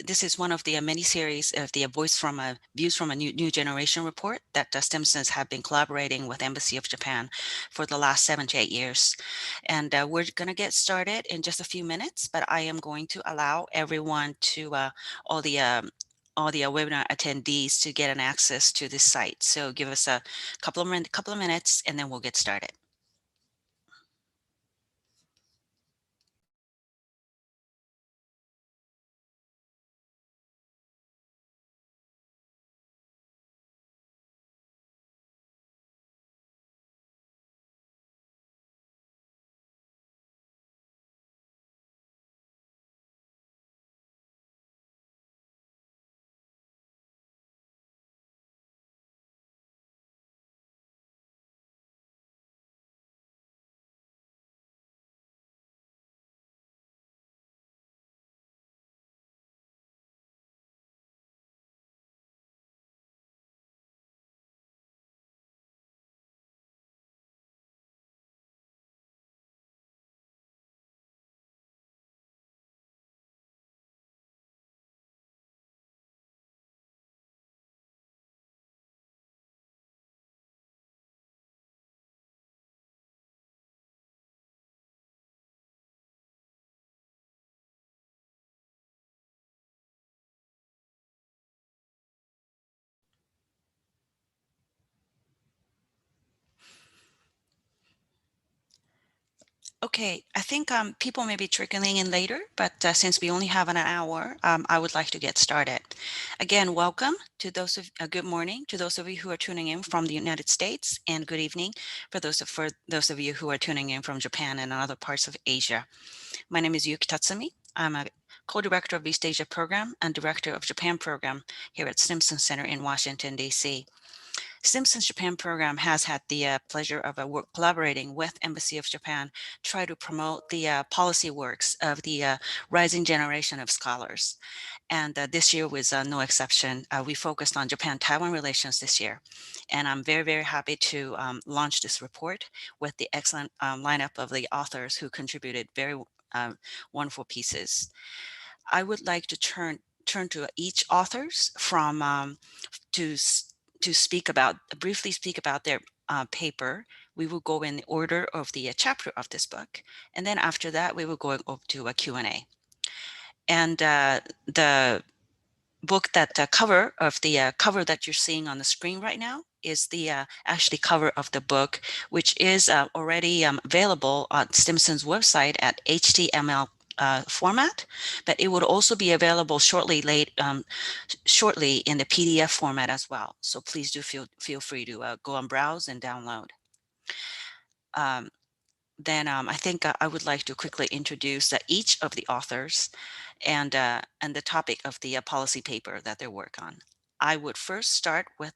this is one of the mini series of the Views from a New Generation report that Stimsons have been collaborating with Embassy of Japan for the last 7 to 8 years. And we're going to get started in just a few minutes, but I am going to allow everyone to, all the webinar attendees to get an access to this site. So give us a couple of minutes and then we'll get started. Okay, I think people may be trickling in later, but since we only have an hour, I would like to get started. Again, welcome to those of good morning to those of you who are tuning in from the United States, and good evening for those of you who are tuning in from Japan and other parts of Asia. My name is Yuki Tatsumi. I'm a co-director of East Asia Program and director of Japan Program here at Stimson Center in Washington, D.C. Stimson's Japan program has had the pleasure of collaborating with Embassy of Japan, try to promote the policy works of the rising generation of scholars. And this year was no exception. We focused on Japan-Taiwan relations this year. And I'm very, very happy to launch this report with the excellent lineup of the authors who contributed very wonderful pieces. I would like to turn to each authors from to briefly speak about their paper. We will go in the order of the chapter of this book. And then after that, we will go over to a Q&A. And the book that cover that you're seeing on the screen right now is the actually cover of the book, which is already available on Stimson's website at HTML format, but it would also be available shortly in the PDF format as well. So please do feel free to go and browse and download. Then I think I would like to quickly introduce each of the authors and the topic of the policy paper that they work on. I would first start with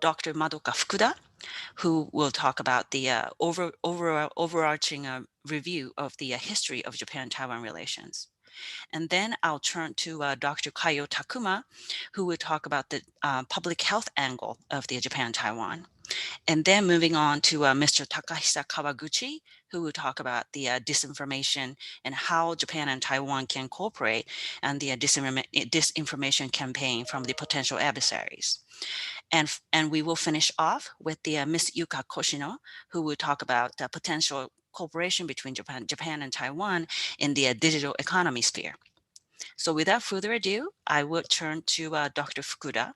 Dr. Madoka Fukuda, who will talk about the overarching review of the history of Japan-Taiwan relations. And then I'll turn to Dr. Kayo Takuma, who will talk about the public health angle of the Japan-Taiwan. And then moving on to Mr. Takahisa Kawaguchi, who will talk about the disinformation and how Japan and Taiwan can cooperate and the disinformation campaign from the potential adversaries. And we will finish off with the Ms. Yuka Koshino, who will talk about the potential cooperation between Japan and Taiwan in the digital economy sphere. So without further ado, I will turn to Dr. Fukuda.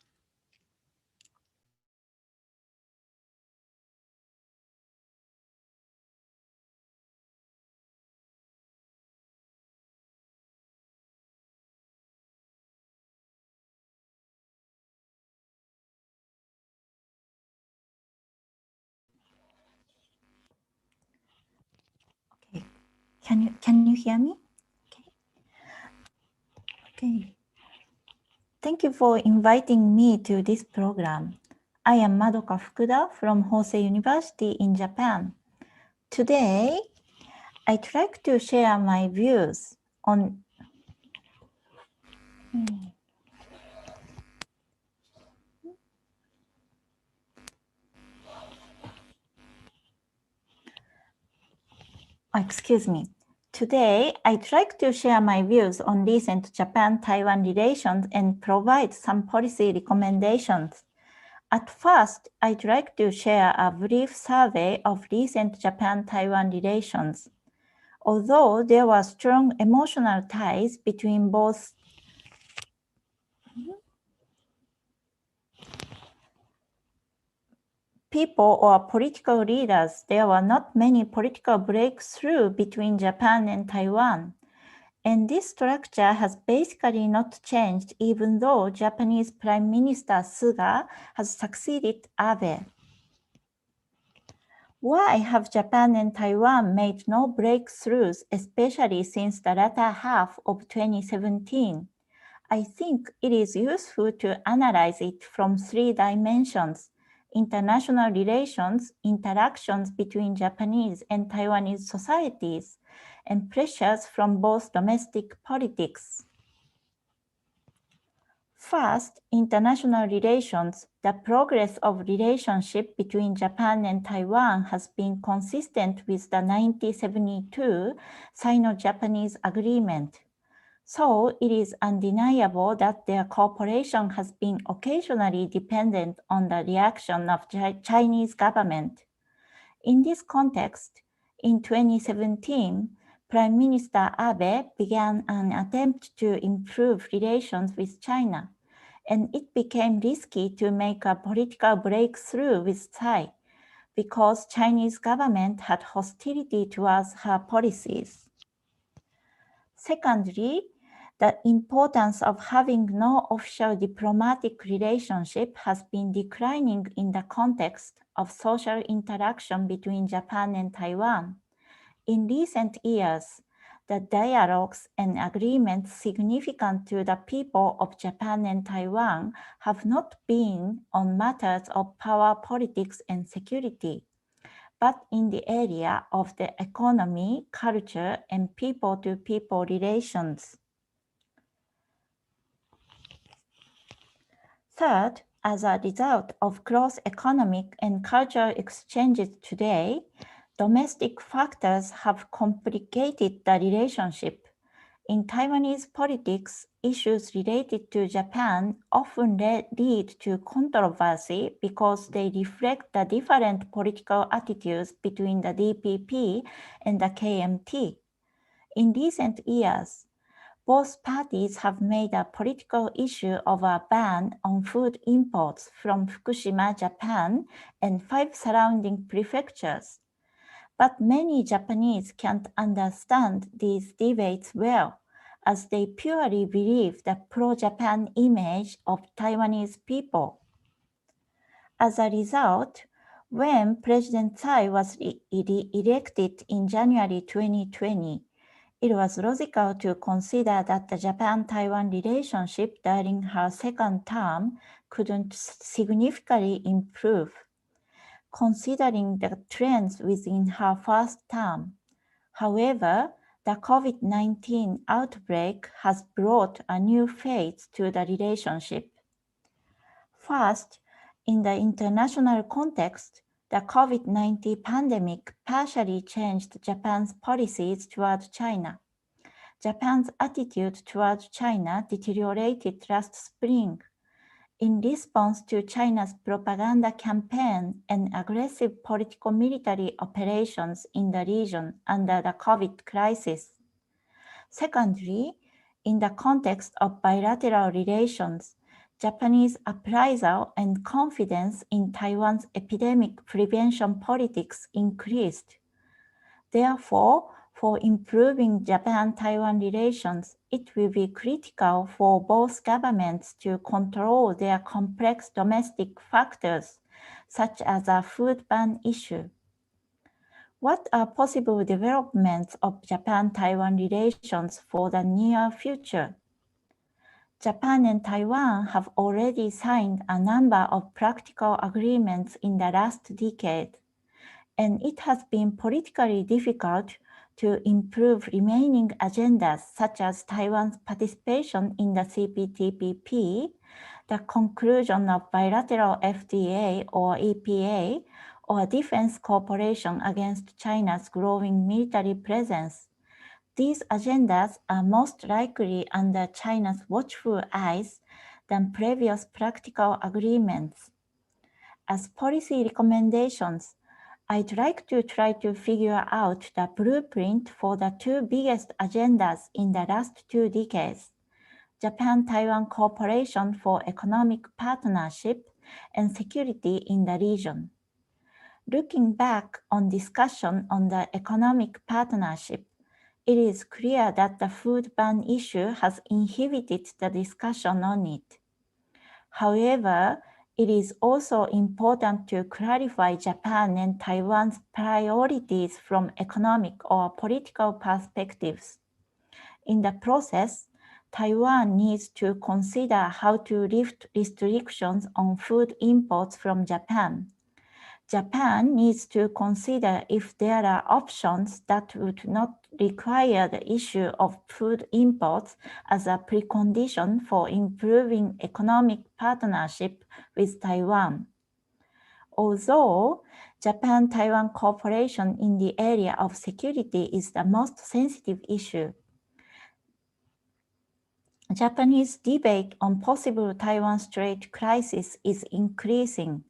Okay. Can you hear me? Okay. Thank you for inviting me to this program. I am Madoka Fukuda from Hosei University in Japan. Today, I'd like to share my views on Today, I'd like to share my views on recent Japan-Taiwan relations and provide some policy recommendations. At first, I'd like to share a brief survey of recent Japan-Taiwan relations. Although there were strong emotional ties between both people or political leaders, there were not many political breakthroughs between Japan and Taiwan. And this structure has basically not changed even though Japanese Prime Minister Suga has succeeded Abe. Why have Japan and Taiwan made no breakthroughs, especially since the latter half of 2017? I think it is useful to analyze it from three dimensions: international relations, interactions between Japanese and Taiwanese societies, and pressures from both domestic politics. First, international relations. The progress of relationship between Japan and Taiwan has been consistent with the 1972 Sino-Japanese Agreement. So it is undeniable that their cooperation has been occasionally dependent on the reaction of the Chinese government. In this context, in 2017, Prime Minister Abe began an attempt to improve relations with China, and it became risky to make a political breakthrough with Tsai because Chinese government had hostility towards her policies. Secondly, the importance of having no official diplomatic relationship has been declining in the context of social interaction between Japan and Taiwan. In recent years, the dialogues and agreements significant to the people of Japan and Taiwan have not been on matters of power politics and security, but in the area of the economy, culture, and people-to-people relations. Third, as a result of close economic and cultural exchanges today, domestic factors have complicated the relationship. In Taiwanese politics, issues related to Japan often lead to controversy because they reflect the different political attitudes between the DPP and the KMT. In recent years, both parties have made a political issue of a ban on food imports from Fukushima, Japan, and 5 surrounding prefectures. But many Japanese can't understand these debates well, as they purely believe the pro-Japan image of Taiwanese people. As a result, when President Tsai was elected in January 2020, it was logical to consider that the Japan-Taiwan relationship during her second term couldn't significantly improve, considering the trends within her first term. However, the COVID-19 outbreak has brought a new phase to the relationship. First, in the international context, the COVID-19 pandemic partially changed Japan's policies toward China. Japan's attitude toward China deteriorated last spring. In response to China's propaganda campaign and aggressive political military operations in the region under the COVID crisis. Secondly, in the context of bilateral relations, Japanese appraisal and confidence in Taiwan's epidemic prevention politics increased. Therefore, for improving Japan-Taiwan relations, it will be critical for both governments to control their complex domestic factors, such as a food ban issue. What are possible developments of Japan-Taiwan relations for the near future? Japan and Taiwan have already signed a number of practical agreements in the last decade, and it has been politically difficult to improve remaining agendas such as Taiwan's participation in the CPTPP, the conclusion of bilateral FTA or EPA, or defense cooperation against China's growing military presence. These agendas are most likely under China's watchful eyes than previous practical agreements. As policy recommendations, I'd like to try to figure out the blueprint for the two biggest agendas in the last 2 decades: Japan-Taiwan Cooperation for Economic Partnership and Security in the region. Looking back on discussion on the economic partnership, it is clear that the food ban issue has inhibited the discussion on it. However, it is also important to clarify Japan and Taiwan's priorities from economic or political perspectives. In the process, Taiwan needs to consider how to lift restrictions on food imports from Japan. Japan needs to consider if there are options that would not require the issue of food imports as a precondition for improving economic partnership with Taiwan. Although Japan-Taiwan cooperation in the area of security is the most sensitive issue, Japanese debate on possible Taiwan Strait crisis is increasing,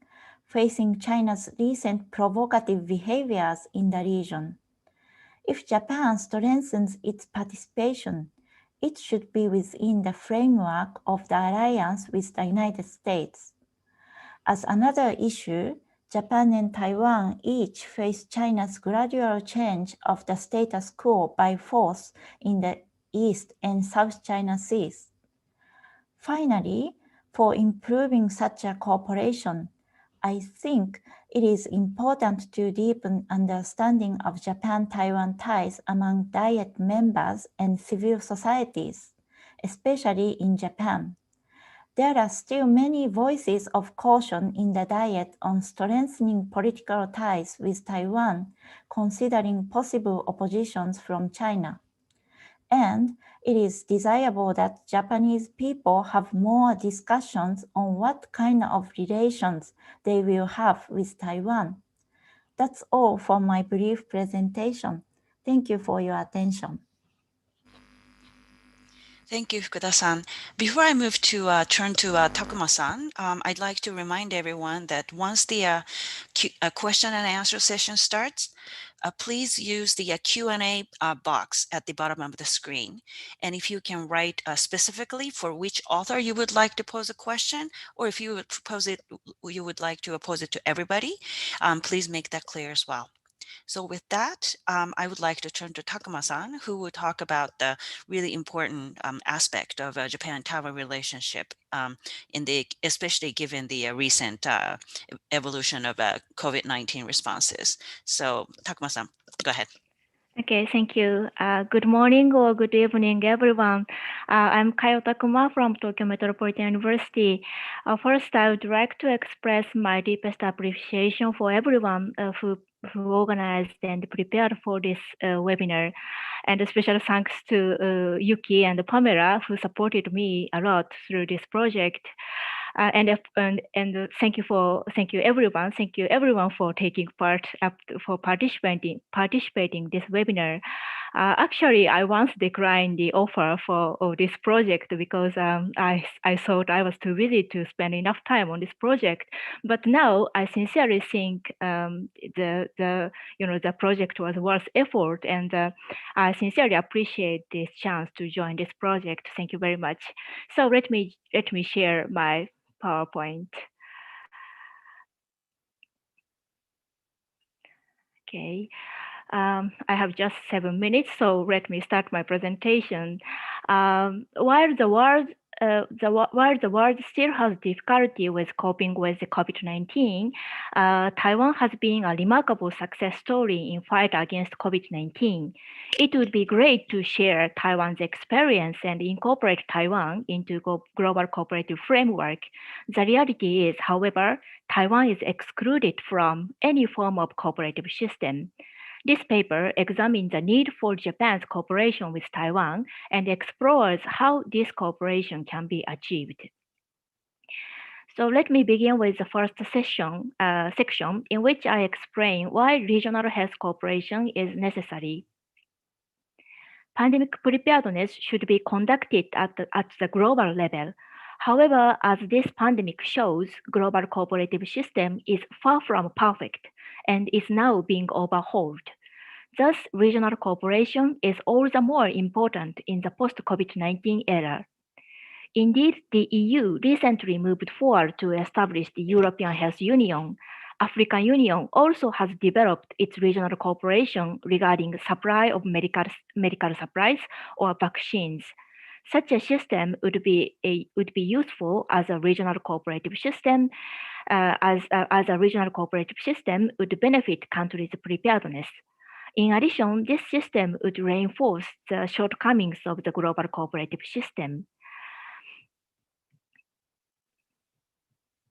facing China's recent provocative behaviors in the region. If Japan strengthens its participation, it should be within the framework of the alliance with the United States. As another issue, Japan and Taiwan each face China's gradual change of the status quo by force in the East and South China Seas. Finally, for improving such a cooperation, I think it is important to deepen understanding of Japan-Taiwan ties among Diet members and civil societies, especially in Japan. There are still many voices of caution in the Diet on strengthening political ties with Taiwan, considering possible oppositions from China. And it is desirable that Japanese people have more discussions on what kind of relations they will have with Taiwan. That's all for my brief presentation. Thank you for your attention. Thank you, Fukuda-san. Before I move to turn to Takuma-san, I'd like to remind everyone that once the question and answer session starts, please use the Q&A box at the bottom of the screen. And if you can write specifically for which author you would like to pose a question, or if you would like to pose it to everybody, please make that clear as well. So with that, I would like to turn to Takuma-san, who will talk about the really important aspect of Japan-Taiwan relationship, especially given the recent evolution of COVID-19 responses. So Takuma-san, go ahead. Okay, thank you. Good morning or good evening, everyone. I'm Kayo Takuma from Tokyo Metropolitan University. First, I would like to express my deepest appreciation for everyone who organized and prepared for this webinar. And a special thanks to Yuki and Pamela, who supported me a lot through this project. And thank you everyone for taking part for participating this webinar. Actually, I once declined the offer for this project because I thought I was too busy to spend enough time on this project. But now I sincerely think the project was worth effort, and I sincerely appreciate this chance to join this project. Thank you very much. So let me share my PowerPoint. Okay. I have just 7 minutes, so let me start my presentation. While the world still has difficulty with coping with the COVID-19, Taiwan has been a remarkable success story in fight against COVID-19. It would be great to share Taiwan's experience and incorporate Taiwan into global cooperative framework. The reality is, however, Taiwan is excluded from any form of cooperative system. This paper examines the need for Japan's cooperation with Taiwan and explores how this cooperation can be achieved. So let me begin with the first section in which I explain why regional health cooperation is necessary. Pandemic preparedness should be conducted at the global level. However, as this pandemic shows, global cooperative system is far from perfect and is now being overhauled. Thus, regional cooperation is all the more important in the post-COVID-19 era. Indeed, the EU recently moved forward to establish the European Health Union. African Union also has developed its regional cooperation regarding supply of medical supplies or vaccines. Such a system would be useful as a regional cooperative system, as a regional cooperative system would benefit countries' preparedness. In addition, this system would reinforce the shortcomings of the global cooperative system.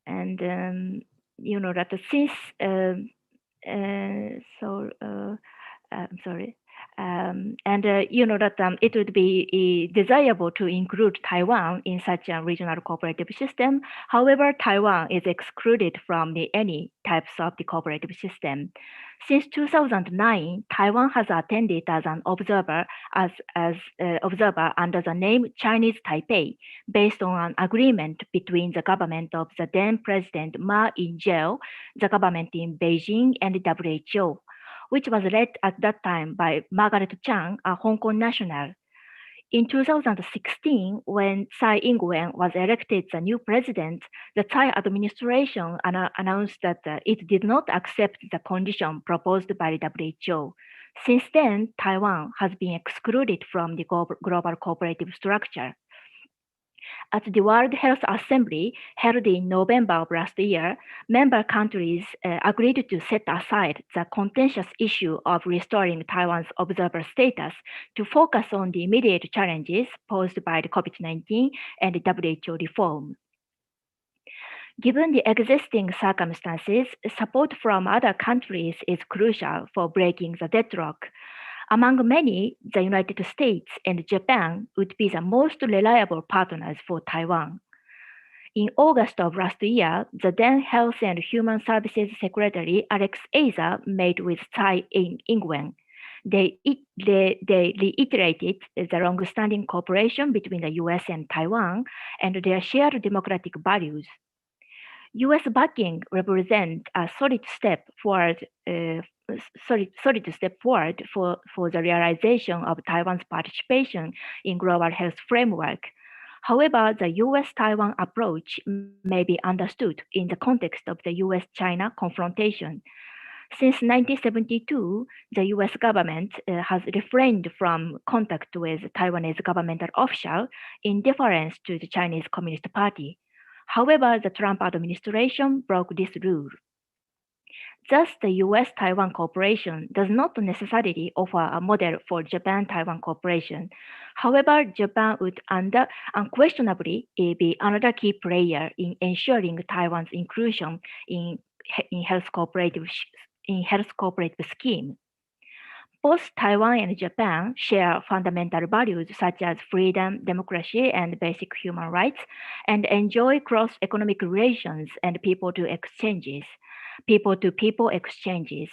And that since I'm sorry. That it would be desirable to include Taiwan in such a regional cooperative system. However, Taiwan is excluded from any types of the cooperative system. Since 2009, Taiwan has attended as an observer observer under the name Chinese Taipei, based on an agreement between the government of the then President Ma Ying-jeou, the government in Beijing, and the WHO, which was led at that time by Margaret Chan, a Hong Kong national. In 2016, when Tsai Ing-wen was elected the new president, the Tsai administration announced that it did not accept the condition proposed by the WHO. Since then, Taiwan has been excluded from the global cooperative structure. At the World Health Assembly held in November of last year, member countries agreed to set aside the contentious issue of restoring Taiwan's observer status to focus on the immediate challenges posed by the COVID-19 and the WHO reform. Given the existing circumstances, support from other countries is crucial for breaking the deadlock. Among many, the United States and Japan would be the most reliable partners for Taiwan. In August of last year, the then Health and Human Services Secretary Alex Azar met with Tsai Ing-wen. They reiterated the long-standing cooperation between the US and Taiwan and their shared democratic values. US backing represents a solid step forward for the realization of Taiwan's participation in global health framework. However, the US-Taiwan approach may be understood in the context of the US-China confrontation. Since 1972, the US government has refrained from contact with Taiwanese governmental officials in deference to the Chinese Communist Party. However, the Trump administration broke this rule. Thus, the US-Taiwan cooperation does not necessarily offer a model for Japan-Taiwan cooperation. However, Japan would unquestionably be another key player in ensuring Taiwan's inclusion in health cooperative scheme. Both Taiwan and Japan share fundamental values such as freedom, democracy, and basic human rights, and enjoy cross-economic relations and people-to-people exchanges.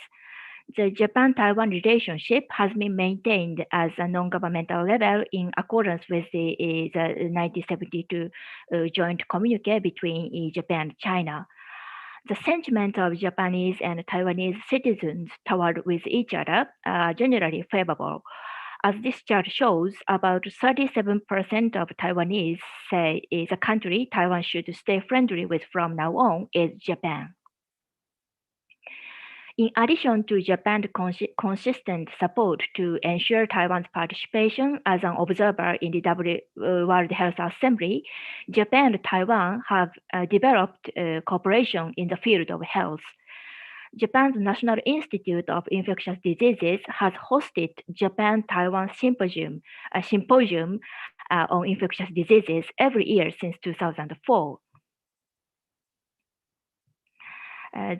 The Japan-Taiwan relationship has been maintained as a non-governmental level in accordance with the 1972 joint communique between Japan and China. The sentiment of Japanese and Taiwanese citizens toward with each other are generally favorable. As this chart shows, about 37% of Taiwanese say the country Taiwan should stay friendly with from now on is Japan. In addition to Japan's consistent support to ensure Taiwan's participation as an observer in the World Health Assembly, Japan and Taiwan have developed cooperation in the field of health. Japan's National Institute of Infectious Diseases has hosted Japan-Taiwan Symposium on infectious diseases every year since 2004.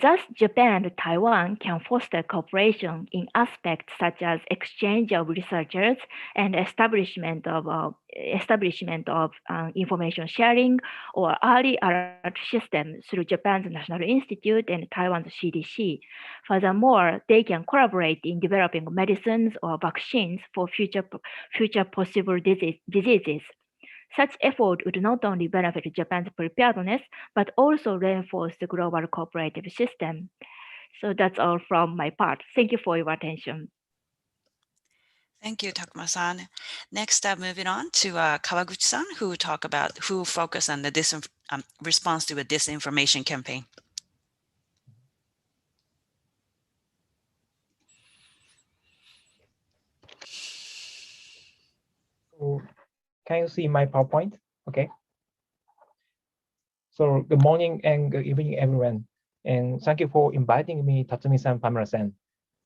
Thus, Japan and Taiwan can foster cooperation in aspects such as exchange of researchers and establishment of information sharing or early alert system through Japan's National Institute and Taiwan's CDC. Furthermore, they can collaborate in developing medicines or vaccines for future possible diseases. Such effort would not only benefit Japan's preparedness, but also reinforce the global cooperative system. So that's all from my part. Thank you for your attention. Thank you, Takuma-san. Next, moving on to Kawaguchi-san, who focus on the response to a disinformation campaign. So can you see my PowerPoint? Okay. So good morning and good evening, everyone. And thank you for inviting me, Tatsumi-san, Pamela-san.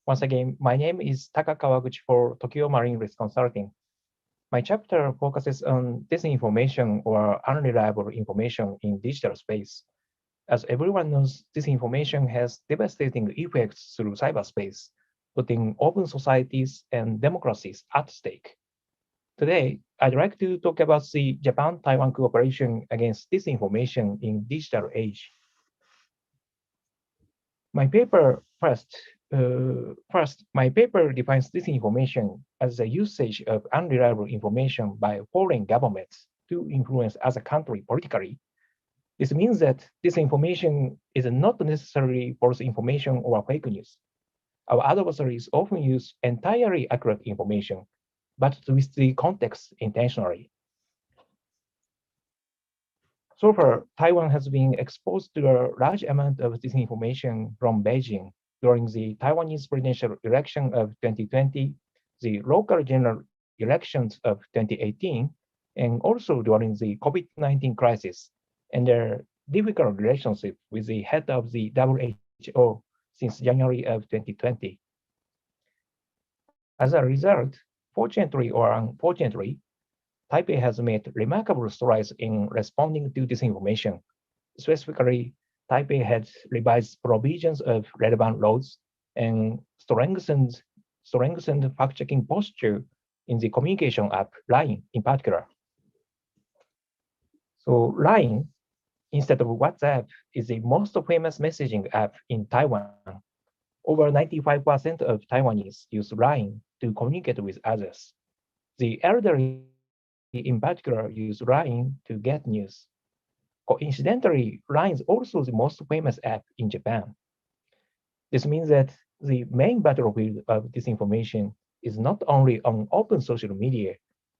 Once again, my name is Taka Kawaguchi for Tokyo Marine Risk Consulting. My chapter focuses on disinformation or unreliable information in digital space. As everyone knows, disinformation has devastating effects through cyberspace, putting open societies and democracies at stake. Today, I'd like to talk about the Japan-Taiwan cooperation against disinformation in digital age. My paper my paper defines disinformation as the usage of unreliable information by foreign governments to influence other country politically. This means that disinformation is not necessarily false information or fake news. Our adversaries often use entirely accurate information, but with the context intentionally. So far, Taiwan has been exposed to a large amount of disinformation from Beijing during the Taiwanese presidential election of 2020, the local general elections of 2018, and also during the COVID-19 crisis and their difficult relationship with the head of the WHO since January of 2020. As a result, fortunately or unfortunately, Taipei has made remarkable strides in responding to disinformation. Specifically, Taipei has revised provisions of relevant laws and strengthened fact-checking posture in the communication app LINE in particular. So LINE, instead of WhatsApp, is the most famous messaging app in Taiwan. Over 95% of Taiwanese use LINE to communicate with others. The elderly in particular use LINE to get news. Coincidentally, LINE is also the most famous app in Japan. This means that the main battlefield of disinformation is not only on open social media,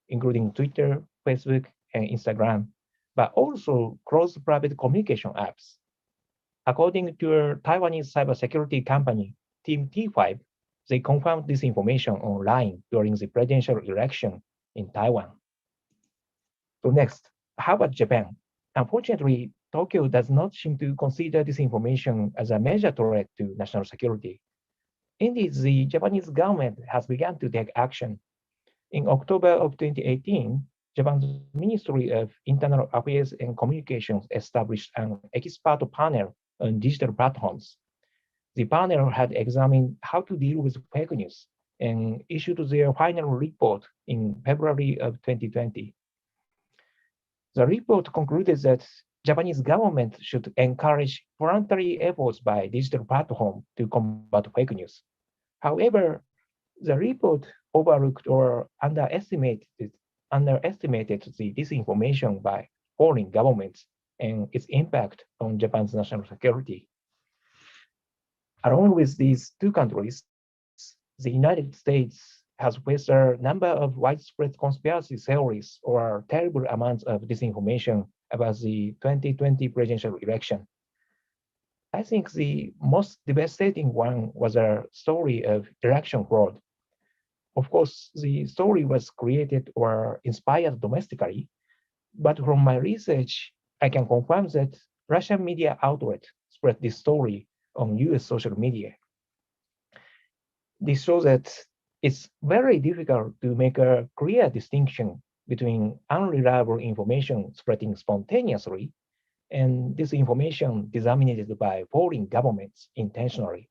including Twitter, Facebook, and Instagram, but also closed private communication apps. According to a Taiwanese cybersecurity company, Team T5, they confirmed disinformation online during the presidential election in Taiwan. So next, how about Japan? Unfortunately, Tokyo does not seem to consider disinformation as a major threat to national security. Indeed, the Japanese government has begun to take action. In October of 2018, Japan's Ministry of Internal Affairs and Communications established an expert panel on digital platforms. The panel had examined how to deal with fake news and issued their final report in February of 2020. The report concluded that Japanese government should encourage voluntary efforts by digital platforms to combat fake news. However, the report overlooked or underestimated the disinformation by foreign governments and its impact on Japan's national security. Along with these two countries, the United States has faced a number of widespread conspiracy theories or terrible amounts of disinformation about the 2020 presidential election. I think the most devastating one was a story of election fraud. Of course, the story was created or inspired domestically, but from my research, I can confirm that Russian media outlet spread this story on US social media. This shows that it's very difficult to make a clear distinction between unreliable information spreading spontaneously and this information disseminated by foreign governments intentionally.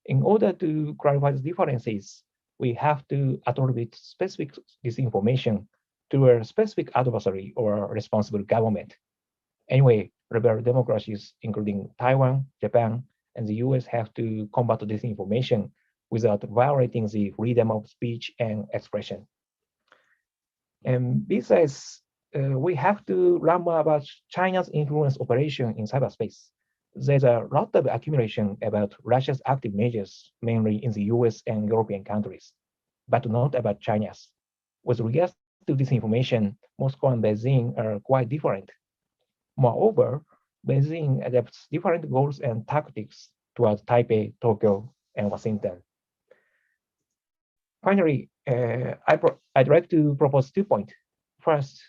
In order to clarify the differences, we have to attribute specific disinformation to a specific adversary or responsible government. Anyway, liberal democracies, including Taiwan, Japan, and the US, have to combat disinformation without violating the freedom of speech and expression. And besides, we have to learn more about China's influence operation in cyberspace. There's a lot of accumulation about Russia's active measures, mainly in the US and European countries, but not about China's. With regards to disinformation, Moscow and Beijing are quite different. Moreover, Beijing adopts different goals and tactics towards Taipei, Tokyo, and Washington. Finally, I'd like to propose 2 points. First,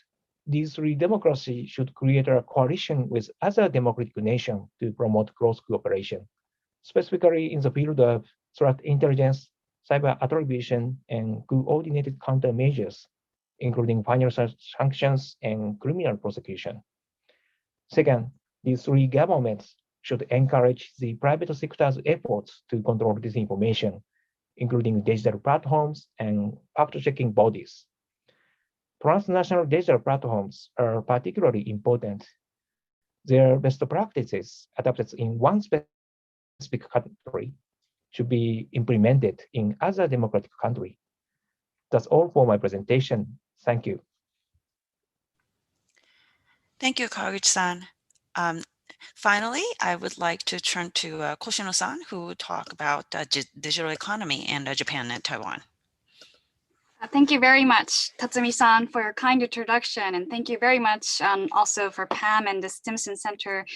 these three democracies should create a coalition with other democratic nations to promote close cooperation, specifically in the field of threat intelligence, cyber attribution, and coordinated countermeasures, including financial sanctions and criminal prosecution. Second, these three governments should encourage the private sector's efforts to control disinformation, including digital platforms and fact-checking bodies. Transnational digital platforms are particularly important. Their best practices adopted in one specific country should be implemented in other democratic countries. That's all for my presentation. Thank you. Thank you, Kaguchi-san. Um, Finally, I would like to turn to Koshino-san, who will talk about digital economy in Japan and Taiwan. Thank you very much, Tatsumi-san, for your kind introduction, and thank you very much also for Pam and the Stimson Center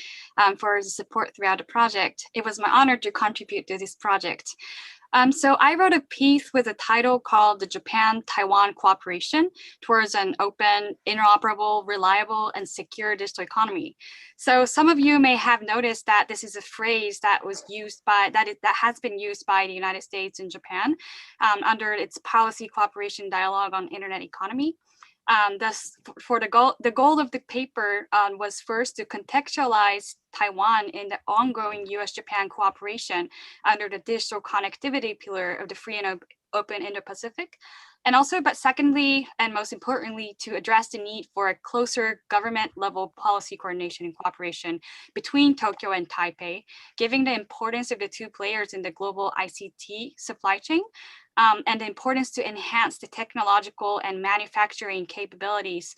for the support throughout the project. It was my honor to contribute to this project. So I wrote a piece with a title called The Japan-Taiwan Cooperation Towards an Open, Interoperable, Reliable, and Secure Digital Economy. So some of you may have noticed that this is a phrase that was used by, that has been used by the United States and Japan under its Policy Cooperation Dialogue on Internet Economy. Thus, for the goal of the paper was first to contextualize Taiwan in the ongoing US-Japan cooperation under the digital connectivity pillar of the free and open Indo-Pacific. And also, but secondly, and most importantly, to address the need for a closer government level policy coordination and cooperation between Tokyo and Taipei, given the importance of the two players in the global ICT supply chain, and the importance to enhance the technological and manufacturing capabilities.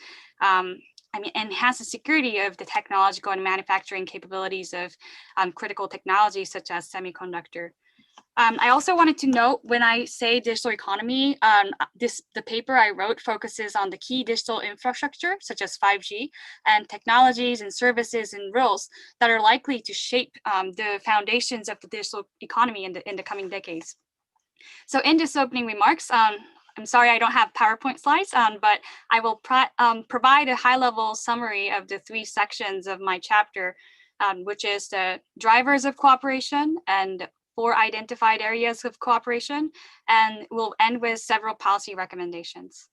Enhance the security of the technological and manufacturing capabilities of critical technologies such as semiconductor. I also wanted to note, when I say digital economy, the paper I wrote focuses on the key digital infrastructure, such as 5G, and technologies and services and rules that are likely to shape the foundations of the digital economy in the coming decades. So in this opening remarks, I'm sorry I don't have PowerPoint slides, but I will provide a high-level summary of the three sections of my chapter, which is the drivers of cooperation and 4 identified areas of cooperation, and we'll end with several policy recommendations.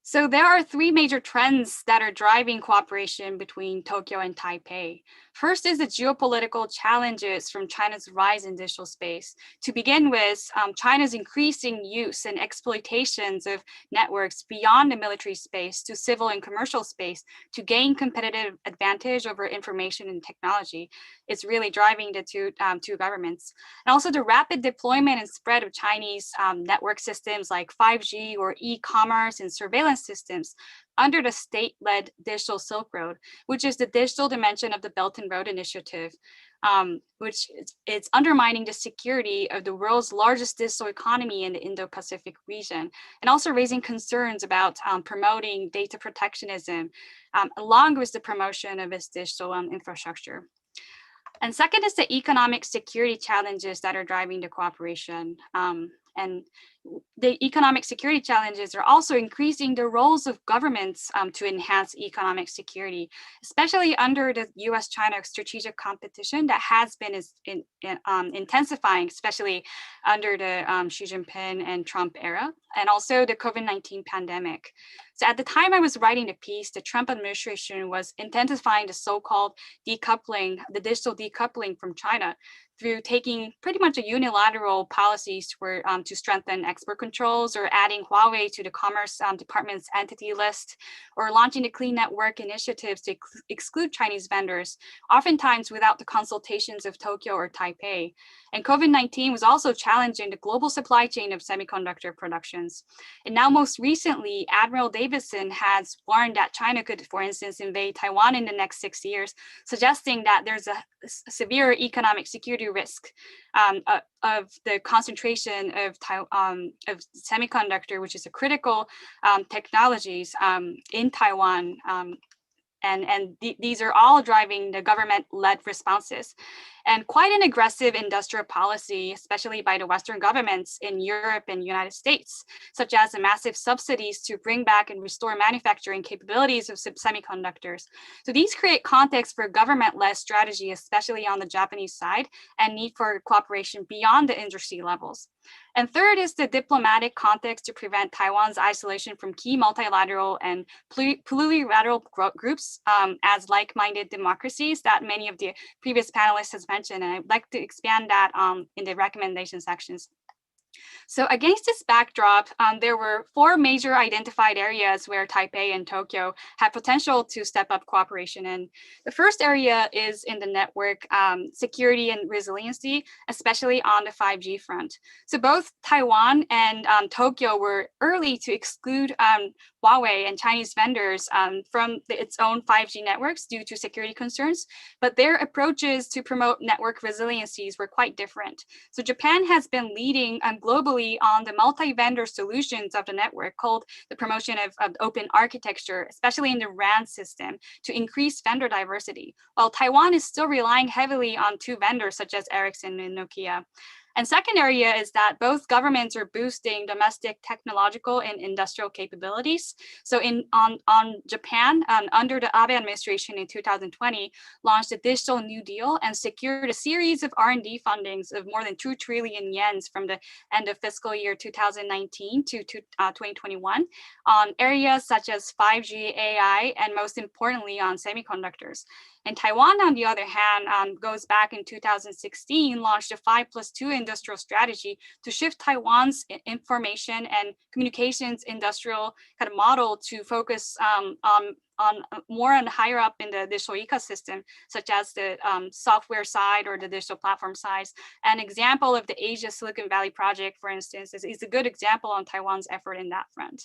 So there are 3 major trends that are driving cooperation between Tokyo and Taipei. First is the geopolitical challenges from China's rise in digital space. To begin with, China's increasing use and exploitations of networks beyond the military space to civil and commercial space to gain competitive advantage over information and technology. It's really driving the two governments. And also the rapid deployment and spread of Chinese network systems like 5G or e-commerce and surveillance systems under the state-led Digital Silk Road, which is the digital dimension of the Belt and Road Initiative, which it's undermining the security of the world's largest digital economy in the Indo-Pacific region, and also raising concerns about promoting data protectionism, along with the promotion of its digital infrastructure. And second is the economic security challenges that are driving the cooperation. And the economic security challenges are also increasing the roles of governments to enhance economic security, especially under the US-China strategic competition that has been intensifying, especially under the Xi Jinping and Trump era, and also the COVID-19 pandemic. So at the time I was writing the piece, the Trump administration was intensifying the so-called decoupling, the digital decoupling from China, through taking pretty much a unilateral policies to strengthen export controls, or adding Huawei to the Commerce Department's entity list, or launching the Clean Network initiatives to exclude Chinese vendors, oftentimes without the consultations of Tokyo or Taipei. And COVID-19 was also challenging the global supply chain of semiconductor productions. And now most recently, Admiral Davidson has warned that China could, for instance, invade Taiwan in the next 6 years, suggesting that there's a severe economic security risk of the concentration of semiconductor, which is a critical technologies in Taiwan. These are all driving the government-led responses. And quite an aggressive industrial policy, especially by the Western governments in Europe and United States, such as the massive subsidies to bring back and restore manufacturing capabilities of semiconductors. So these create context for government-led strategy, especially on the Japanese side, and need for cooperation beyond the industry levels. And third is the diplomatic context to prevent Taiwan's isolation from key multilateral and plurilateral groups as like-minded democracies that many of the previous panelists has mentioned. And I'd like to expand that in the recommendation sections. So against this backdrop, there were 4 major identified areas where Taipei and Tokyo had potential to step up cooperation in. The first area is in the network security and resiliency, especially on the 5G front. So both Taiwan and Tokyo were early to exclude Huawei and Chinese vendors from its own 5G networks due to security concerns, but their approaches to promote network resiliencies were quite different. So Japan has been leading globally on the multi-vendor solutions of the network, called the promotion of open architecture, especially in the RAN system, to increase vendor diversity, while Taiwan is still relying heavily on 2 vendors such as Ericsson and Nokia. And second area is that both governments are boosting domestic technological and industrial capabilities. So on Japan, under the Abe administration in 2020, launched a digital New Deal and secured a series of R&D fundings of more than 2 trillion yen from the end of fiscal year 2019 to 2021 on areas such as 5G, AI, and most importantly on semiconductors. And Taiwan, on the other hand, goes back in 2016, launched a 5+2 industrial strategy to shift Taiwan's information and communications industrial kind of model to focus on more and higher up in the digital ecosystem, such as the software side or the digital platform side. An example of the Asia Silicon Valley project, for instance, is a good example on Taiwan's effort in that front.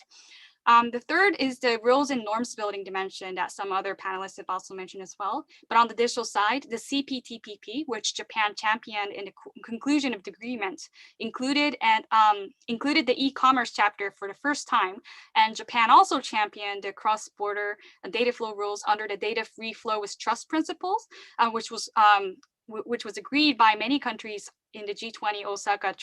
The third is the rules and norms building dimension that some other panelists have also mentioned as well. But on the digital side, the CPTPP, which Japan championed in the conclusion of the agreement, included the e-commerce chapter for the first time. And Japan also championed the cross-border data flow rules under the data free flow with trust principles, which was agreed by many countries in the G20 Osaka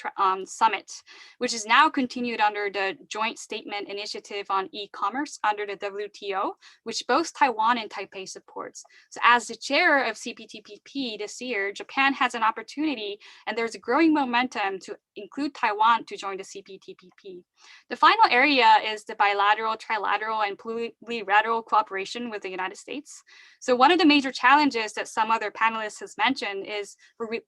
summit, which is now continued under the Joint Statement Initiative on E-commerce under the WTO, which both Taiwan and Taipei supports. So as the chair of CPTPP this year, Japan has an opportunity, and there's a growing momentum to include Taiwan to join the CPTPP. The final area is the bilateral, trilateral, and plurilateral cooperation with the United States. So one of the major challenges that some other panelists has mentioned is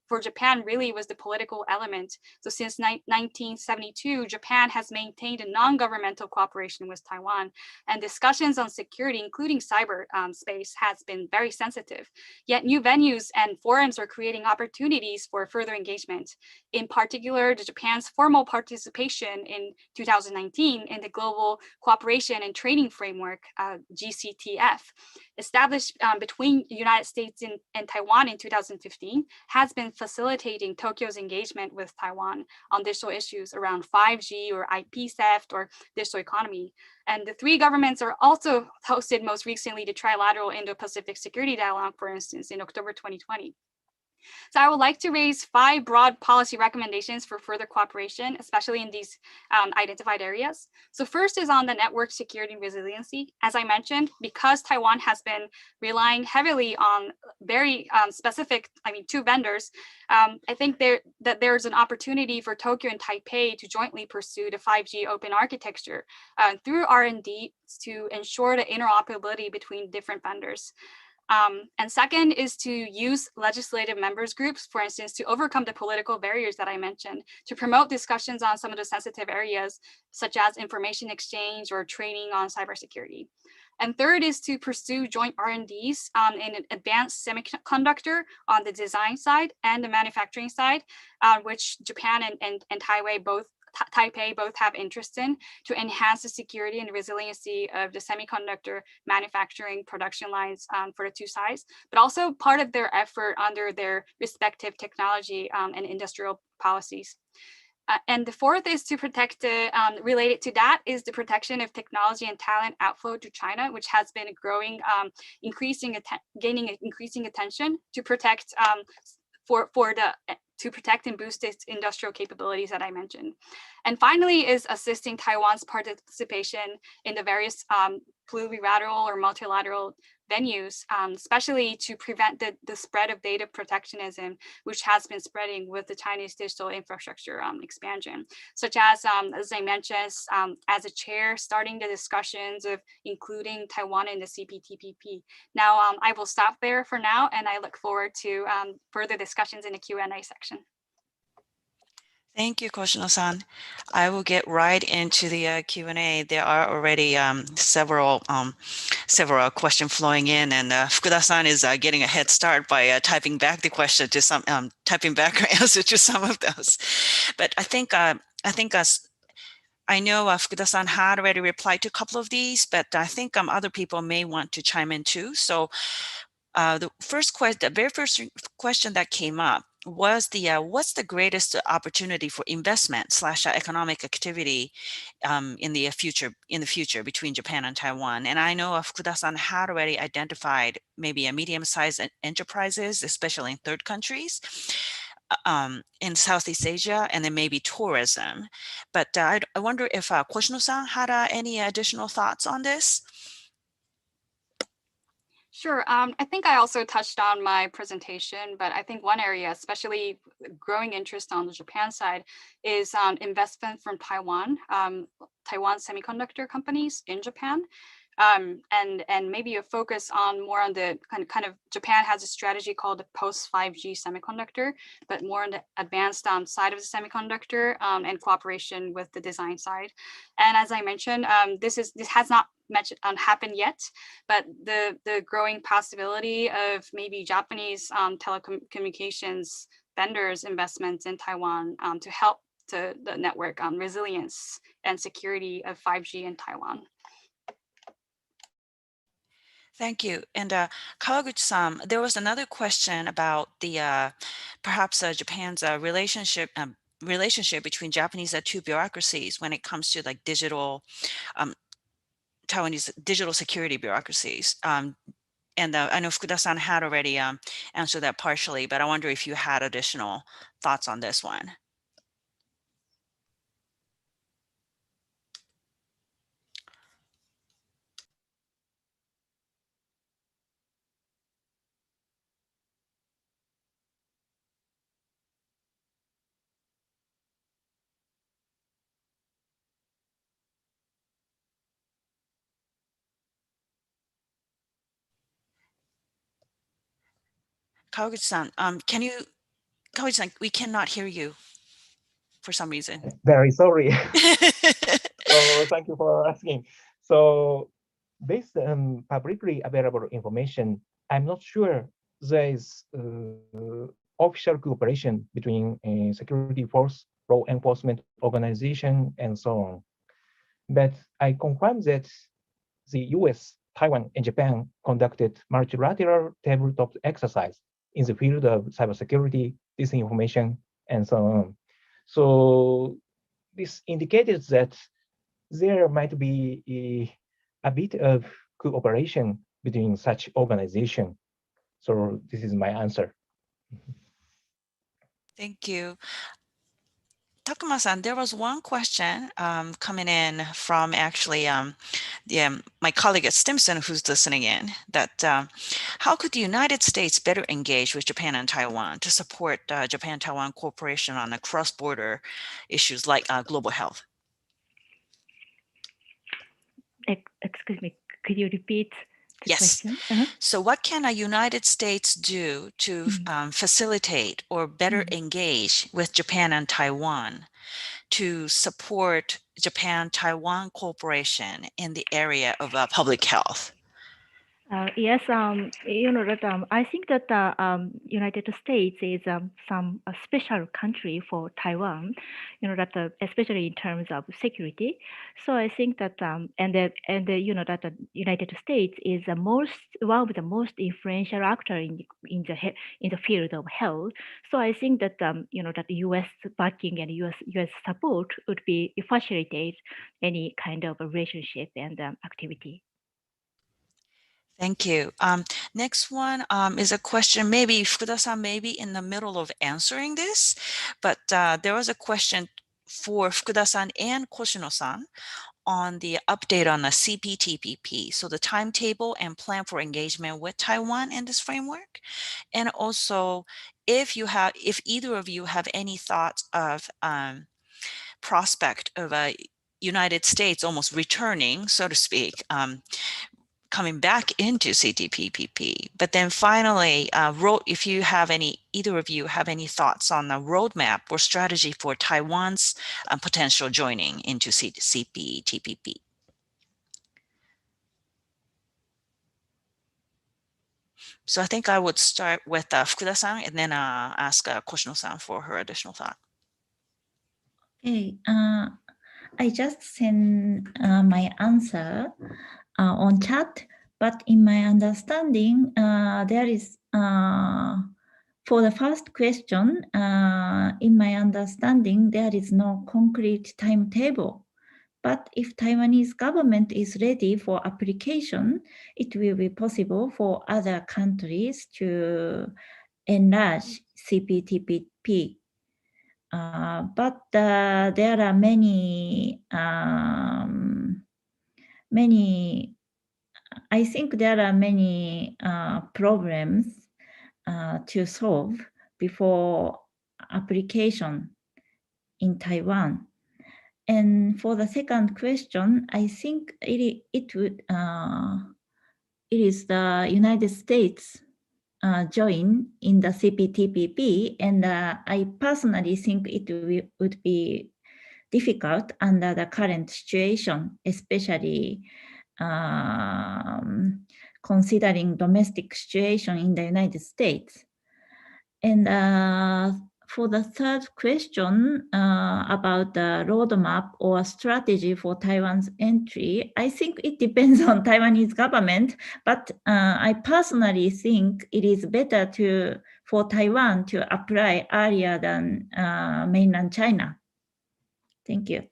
for Japan really was the political element. So since 1972, Japan has maintained a non-governmental cooperation with Taiwan, and discussions on security, including cyber space, has been very sensitive. Yet new venues and forums are creating opportunities for further engagement. In particular, Japan's formal participation in 2019 in the Global Cooperation and Training Framework, GCTF, established between the United States and Taiwan in 2015, has been facilitating Tokyo's engagement with Taiwan on digital issues around 5G or IP theft or digital economy. And the 3 governments are also hosted most recently the Trilateral Indo-Pacific Security Dialogue, for instance, in October 2020. So I would like to raise 5 broad policy recommendations for further cooperation, especially in these identified areas. So first is on the network security and resiliency. As I mentioned, because Taiwan has been relying heavily on very specific, 2 vendors, I think that there's an opportunity for Tokyo and Taipei to jointly pursue the 5G open architecture through R&D to ensure the interoperability between different vendors. And second is to use legislative members groups, for instance, to overcome the political barriers that I mentioned, to promote discussions on some of the sensitive areas, such as information exchange or training on cybersecurity. And third is to pursue joint R&Ds in an advanced semiconductor on the design side and the manufacturing side, which Japan and Taipei both have interest in, to enhance the security and resiliency of the semiconductor manufacturing production lines for the 2 sides, but also part of their effort under their respective technology and industrial policies. And the fourth is to protect related to that is the protection of technology and talent outflow to China, which has been growing, gaining increasing attention to protect to protect and boost its industrial capabilities that I mentioned. And finally is assisting Taiwan's participation in the various plurilateral or multilateral venues, especially to prevent the spread of data protectionism, which has been spreading with the Chinese digital infrastructure expansion, such as I mentioned, as a chair, starting the discussions of including Taiwan in the CPTPP. Now, I will stop there for now, and I look forward to further discussions in the Q&A section. Thank you, Koshino-san. I will get right into the Q&A. There are already several questions flowing in, and Fukuda-san is getting a head start by typing back the question to some, typing back her answer to some of those. But I think I know Fukuda-san had already replied to a couple of these, but I think other people may want to chime in too. So the very first question that came up was what's the greatest opportunity for investment / economic activity in the future between Japan and Taiwan? And I know Fukuda-san had already identified maybe a medium-sized enterprises, especially in third countries, in Southeast Asia, and then maybe tourism. But I wonder if Koshino-san had any additional thoughts on this? Sure. I think I also touched on my presentation, but I think one area, especially growing interest on the Japan side, is investment from Taiwan semiconductor companies in Japan. And maybe a focus on more on the kind of Japan has a strategy called the post 5G semiconductor, but more on the advanced side of the semiconductor and cooperation with the design side. And as I mentioned, this has not happened yet, but the growing possibility of maybe Japanese telecommunications vendors investments in Taiwan to help to the network resilience and security of 5G in Taiwan. Thank you. And Kawaguchi-san, there was another question about the perhaps Japan's relationship between Japanese two bureaucracies when it comes to like digital Taiwanese digital security bureaucracies. And I know Fukuda-san had already answered that partially, but I wonder if you had additional thoughts on this one. Kawaguchi-san, Kawaguchi-san, we cannot hear you for some reason. Very sorry. So thank you for asking. So based on publicly available information, I'm not sure there is official cooperation between security force, law enforcement organization, and so on. But I confirm that the US, Taiwan, and Japan conducted multilateral tabletop exercise in the field of cybersecurity, disinformation, and so on. So this indicated that there might be a bit of cooperation between such organization. So this is my answer. Thank you. Takuma-san, there was one question coming in from actually my colleague at Stimson who's listening in, that how could the United States better engage with Japan and Taiwan to support Japan-Taiwan cooperation on the cross-border issues like global health? Excuse me, could you repeat the Yes. question? So what can a United States do to facilitate or better engage with Japan and Taiwan to support Japan-Taiwan cooperation in the area of public health? Yes, you know that I think that the United States is some a special country for Taiwan. You know that especially in terms of security. So I think that you know that the United States is one of the most influential actor in the field of health. So I think that you know that the U.S. backing and U.S. support would be facilitate any kind of a relationship and activity. Thank you. Next one is a question, maybe Fukuda-san may be in the middle of answering this, but there was a question for Fukuda-san and Koshino-san on the update on the CPTPP, so the timetable and plan for engagement with Taiwan in this framework. And also, if either of you have any thoughts of prospect of a United States almost returning, so to speak, coming back into CTPPP. But then finally, if either of you have any thoughts on the roadmap or strategy for Taiwan's potential joining into CPTPP. So I think I would start with Fukuda-san and then ask Koshino-san for her additional thought. Okay, I just sent my answer on chat, but in my understanding, there is, for the first question, in my understanding, there is no concrete timetable. But if Taiwanese government is ready for application, it will be possible for other countries to enlarge CPTPP. But there are I think there are many problems to solve before application in Taiwan. And for the second question, I think it is the United States join in the CPTPP, and I personally think it would be difficult under the current situation, especially considering domestic situation in the United States. And for the third question about the roadmap or strategy for Taiwan's entry, I think it depends on Taiwanese government, but I personally think it is better for Taiwan to apply earlier than mainland China. Thank you.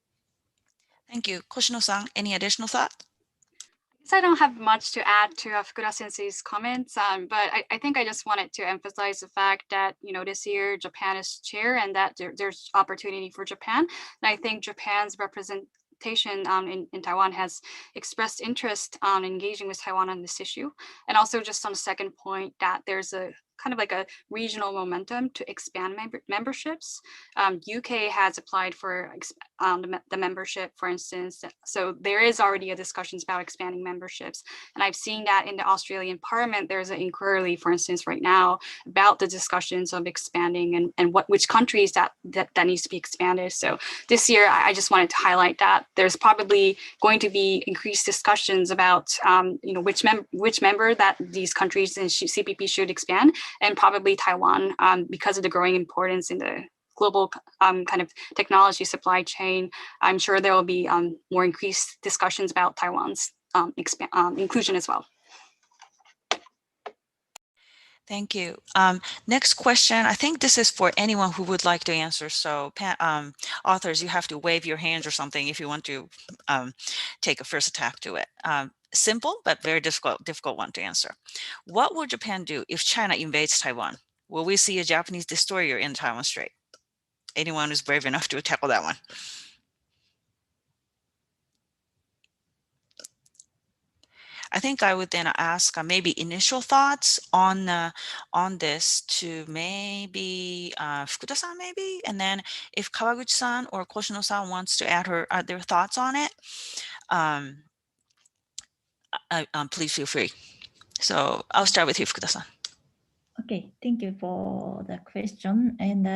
Thank you. Koshino-san, any additional thought? I don't have much to add to Fukuda sensei's comments, but I think I just wanted to emphasize the fact that, you know, this year Japan is chair and that there's opportunity for Japan. And I think Japan's representation in Taiwan has expressed interest on engaging with Taiwan on this issue. And also just on the second point that there's a kind of like a regional momentum to expand memberships. UK has applied for the membership, for instance. So there is already a discussions about expanding memberships. And I've seen that in the Australian Parliament, there's an inquiry, for instance, right now about the discussions of expanding and which countries that needs to be expanded. So this year, I just wanted to highlight that there's probably going to be increased discussions about you know, which member that these countries in CPP should expand, and probably Taiwan, because of the growing importance in the global kind of technology supply chain. I'm sure there will be more increased discussions about Taiwan's inclusion as well. Thank you. Next question. I think this is for anyone who would like to answer. So authors, you have to wave your hands or something if you want to take a first attack to it. Simple, but very difficult one to answer. What will Japan do if China invades Taiwan? Will we see a Japanese destroyer in Taiwan Strait? anyone who's brave enough to tackle that one. I think I would then ask maybe initial thoughts on this to maybe Fukuda-san maybe, and then if Kawaguchi-san or Koshino-san wants to add their thoughts on it, please feel free. So I'll start with you, Fukuda-san. Okay, thank you for the question. And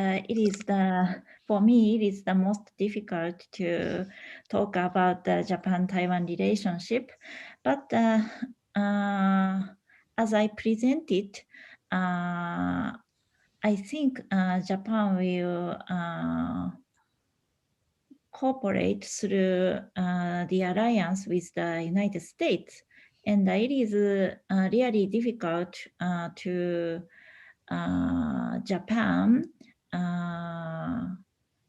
for me, it is the most difficult to talk about the Japan-Taiwan relationship. But as I presented, I think Japan will cooperate through the alliance with the United States. And it is really difficult to Japan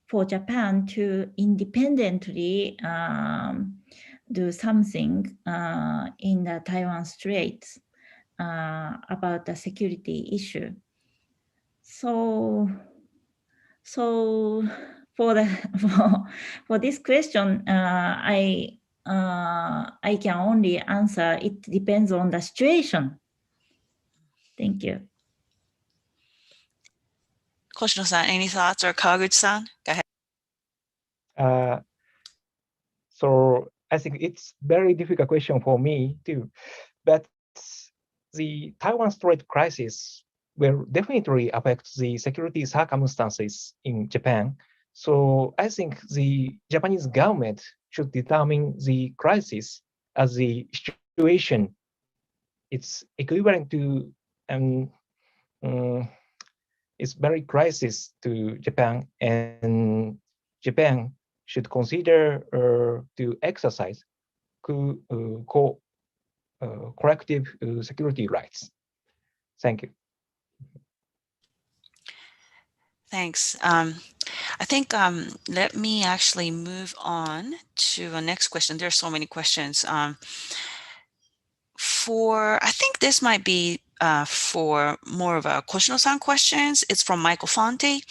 for Japan to independently do something in the Taiwan Straits about the security issue. So for this question, I can only answer it depends on the situation. Thank you. Koshino-san, any thoughts, or Kawaguchi-san? Go ahead. So I think it's very difficult question for me too, but the Taiwan Strait crisis will definitely affect the security circumstances in Japan. So I think the Japanese government should determine the crisis as the situation. It's equivalent to it's very crisis to Japan, and Japan should consider to exercise collective security rights. Thank you. Thanks. I think let me actually move on to the next question. There are so many questions. I think this might be for more of a Koshino-san questions. It's from Michael Fonte,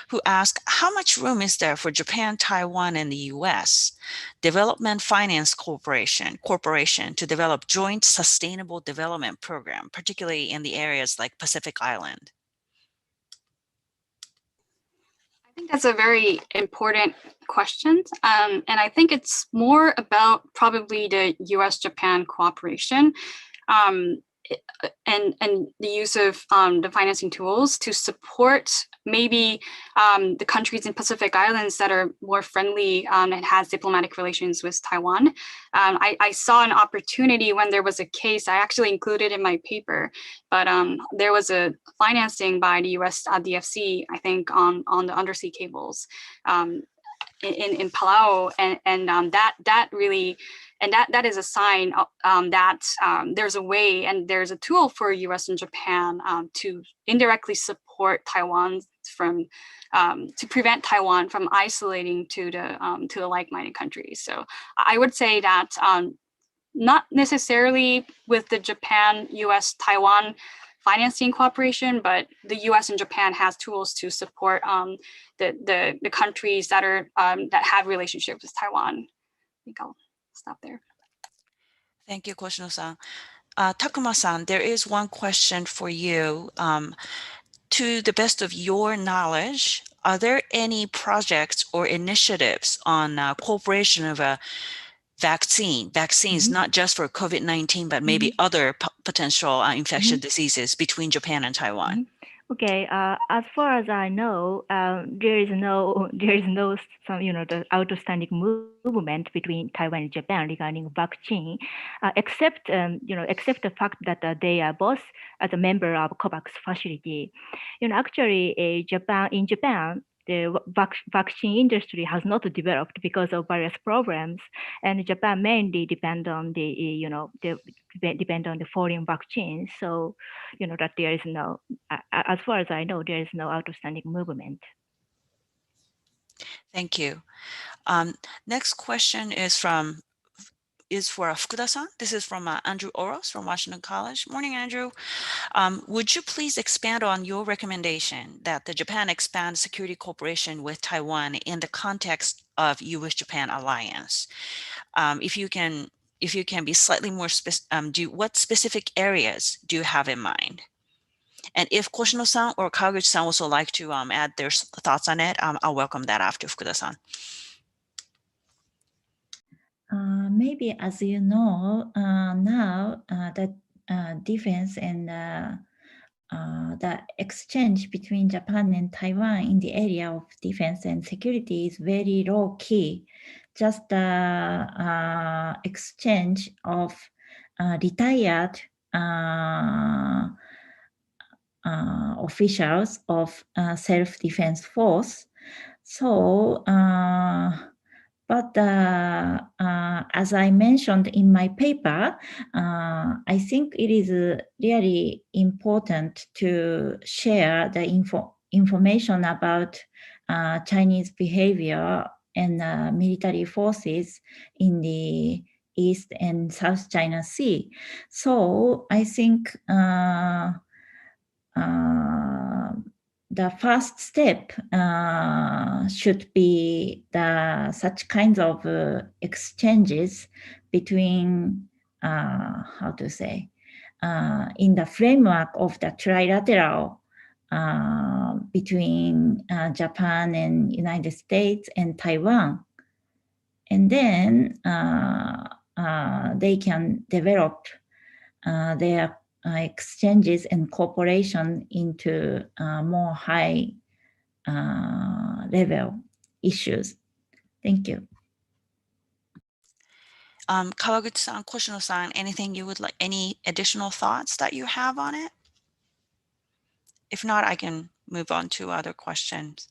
who asked, how much room is there for Japan, Taiwan, and the US Development Finance Corporation to develop joint sustainable development program, particularly in the areas like Pacific Island? I think that's a very important question. And I think it's more about probably the US-Japan cooperation and the use of the financing tools to support maybe the countries in Pacific Islands that are more friendly and has diplomatic relations with Taiwan. I saw an opportunity when there was a case, I actually included in my paper, but there was a financing by the US DFC, I think, on the undersea cables in Palau, and that really, and that is a sign that there's a way and there's a tool for US and Japan to indirectly support Taiwan from to prevent Taiwan from isolating to the like-minded countries. So I would say that not necessarily with the Japan, US, Taiwan financing cooperation, but the US and Japan has tools to support the countries that are that have relationships with Taiwan. I think I'll stop there. Thank you, Koshino-san. Takuma-san, there is one question for you. To the best of your knowledge, are there any projects or initiatives on cooperation of a vaccines, not just for COVID-19, but maybe other potential infectious diseases between Japan and Taiwan? Okay, as far as I know, there is no some the outstanding movement between Taiwan and Japan regarding vaccine, except except the fact that they are both as a member of COVAX facility. Actually, in Japan, the vaccine industry has not developed because of various problems, and Japan mainly depend on the depend on the foreign vaccines. So that there is no, as far as I know, there is no outstanding movement. Thank you. Next question is from is for Fukuda-san. This is from Andrew Oros from Washington College. Morning, Andrew. Would you please expand on your recommendation that the Japan expand security cooperation with Taiwan in the context of U.S.-Japan alliance? If you can be slightly more specific, what specific areas do you have in mind? And if Koshino-san or Kaguchi-san also like to add their thoughts on it, I'll welcome that after Fukuda-san. Maybe, as you know, now the defense and the exchange between Japan and Taiwan in the area of defense and security is very low key. Just the exchange of retired officials of self-defense force. So, but as I mentioned in my paper, I think it is really important to share the information about Chinese behavior and military forces in the East and South China Sea. So I think the first step should be such kinds of exchanges between, how to say, in the framework of the trilateral between Japan and United States and Taiwan. And then they can develop their exchanges and cooperation into more high level issues. Thank you. Kawaguchi-san, Koshino-san, anything you would like, any additional thoughts that you have on it? If not, I can move on to other questions.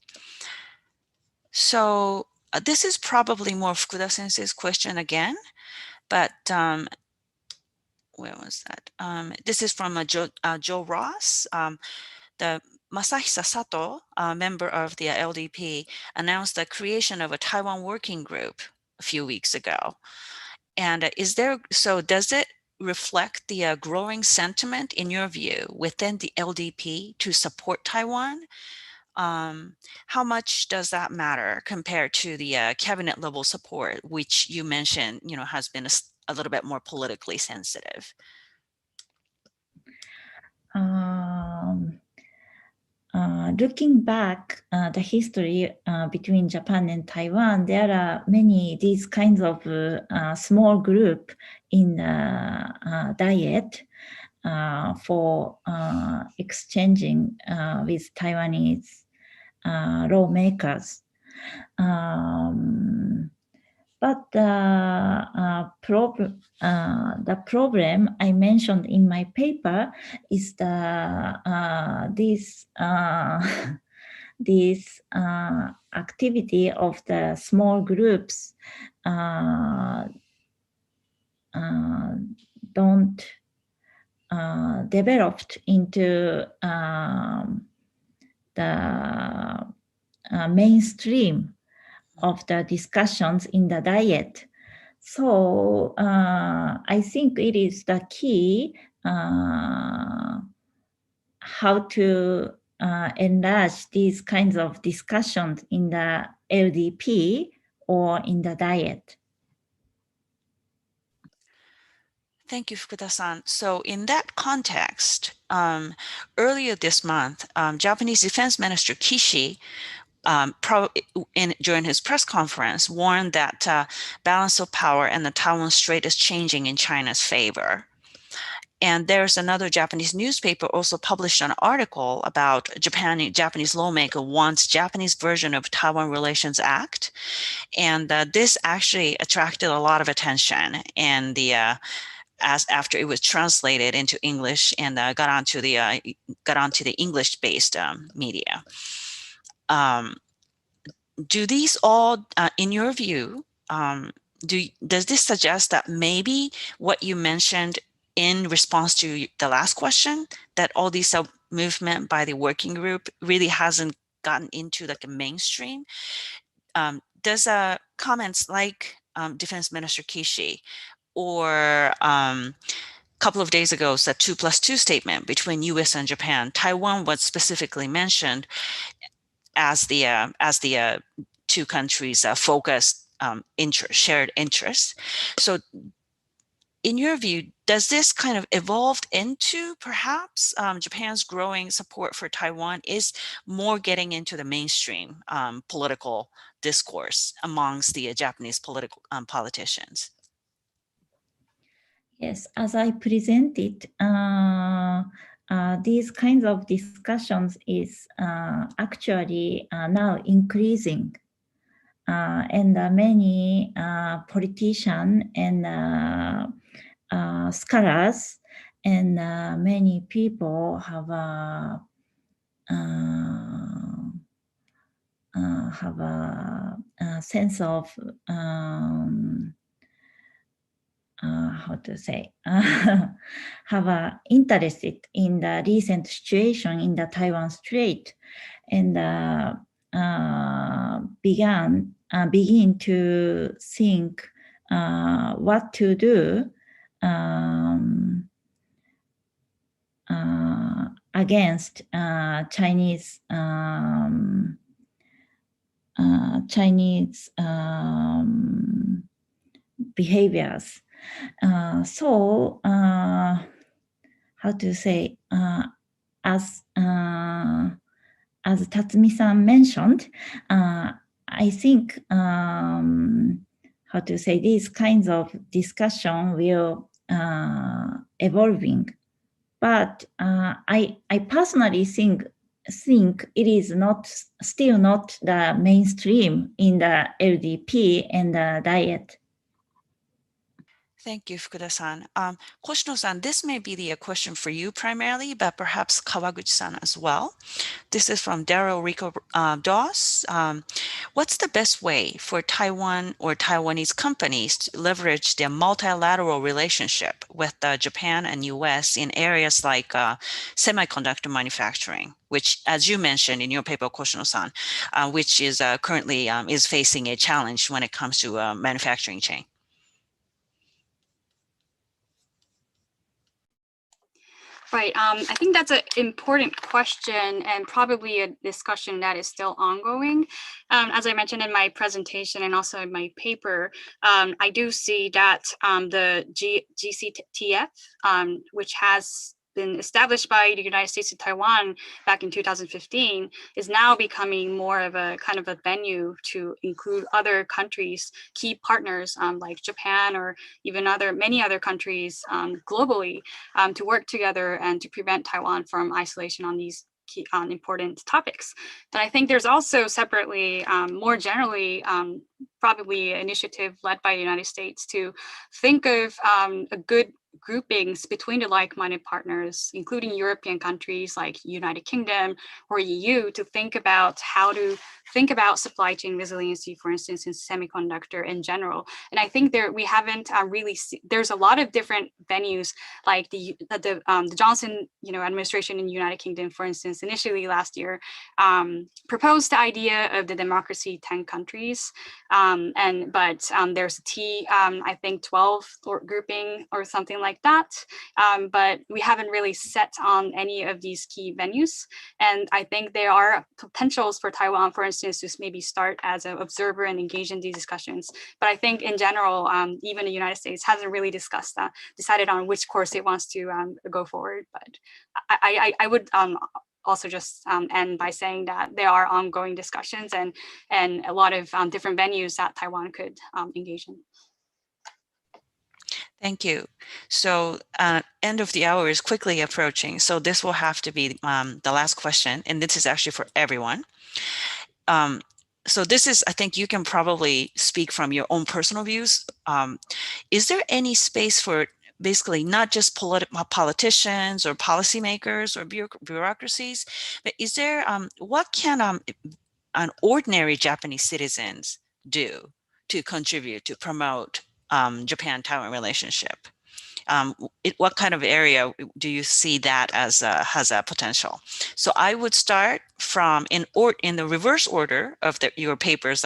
So this is probably more Fukuda-sensei's question again, but where was that? This is from Joe Ross. The Masahisa Sato, a member of the LDP, announced the creation of a Taiwan working group a few weeks ago. And does it reflect the growing sentiment, in your view, within the LDP to support Taiwan? How much does that matter compared to the cabinet level support, which you mentioned, has been a little bit more politically sensitive? Looking back the history between Japan and Taiwan, there are many these kinds of small group in Diet for exchanging with Taiwanese lawmakers. But the problem I mentioned in my paper is this activity of the small groups don't developed into the mainstream of the discussions in the Diet. So I think it is the key how to enlarge these kinds of discussions in the LDP or in the Diet. Thank you, Fukuda-san. So in that context, earlier this month, Japanese Defense Minister Kishi during his press conference, warned that balance of power and the Taiwan Strait is changing in China's favor. And there's another Japanese newspaper also published an article about Japanese lawmaker wants Japanese version of Taiwan Relations Act. And this actually attracted a lot of attention and after it was translated into English and got onto the English-based media. Do these all, in your view, does this suggest that maybe what you mentioned in response to the last question, that all these movement by the working group really hasn't gotten into like a mainstream? Does comments like Defense Minister Kishi, or couple of days ago, the 2+2 statement between U.S. and Japan. Taiwan was specifically mentioned as the two countries' focused shared interests. So, in your view, does this kind of evolved into perhaps Japan's growing support for Taiwan is more getting into the mainstream political discourse amongst the Japanese politicians? Yes, as I presented, these kinds of discussions is actually now increasing. And many politicians and scholars and many people have a sense of how to say, have interested in the recent situation in the Taiwan Strait, and begin to think what to do against Chinese behaviors. So, how to say, as Tatsumi-san mentioned, I think how to say, these kinds of discussion will evolving, but I personally think it is still not the mainstream in the LDP and the diet. Thank you, Fukuda-san. Koshino-san, this may be a question for you primarily, but perhaps Kawaguchi-san as well. This is from Daryl Rico Doss. What's the best way for Taiwan or Taiwanese companies to leverage their multilateral relationship with Japan and US in areas like semiconductor manufacturing, which, as you mentioned in your paper, Koshino-san, which is currently is facing a challenge when it comes to manufacturing chain? Right. I think that's an important question and probably a discussion that is still ongoing. As I mentioned in my presentation and also in my paper, I do see that the GCTF, which has been established by the United States and Taiwan back in 2015, is now becoming more of a kind of a venue to include other countries, key partners like Japan or even many other countries globally, to work together and to prevent Taiwan from isolation on these key important topics. But I think there's also separately, more generally, probably an initiative led by the United States to think of a good groupings between the like-minded partners, including European countries like United Kingdom or EU, to think about how to think about supply chain resiliency, for instance, in semiconductor in general. And I think we haven't really there's a lot of different venues, like the Johnson administration in United Kingdom, for instance, initially last year proposed the idea of the democracy 10 countries, but there's a I think 12 grouping or something like that, but we haven't really set on any of these key venues. And I think there are potentials for Taiwan, for instance, to maybe start as an observer and engage in these discussions. But I think in general, even the United States hasn't really decided on which course it wants to go forward. But I would also just end by saying that there are ongoing discussions and a lot of different venues that Taiwan could engage in. Thank you. So end of the hour is quickly approaching. So this will have to be the last question. And this is actually for everyone. So this is, I think you can probably speak from your own personal views. Is there any space for basically not just politicians or policymakers or bureaucracies, but is there, what can an ordinary Japanese citizens do to contribute to promote Japan-Taiwan relationship? What kind of area do you see that as has a potential? So I would start from in the reverse order of your papers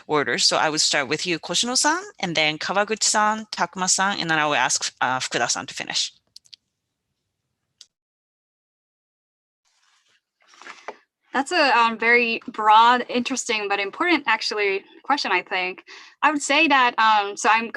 order. So I would start with you, Koshino-san, and then Kawaguchi-san, Takuma-san, and then I will ask Fukuda-san to finish. That's a very broad, interesting, but important actually question, I think. I would say that, so I'm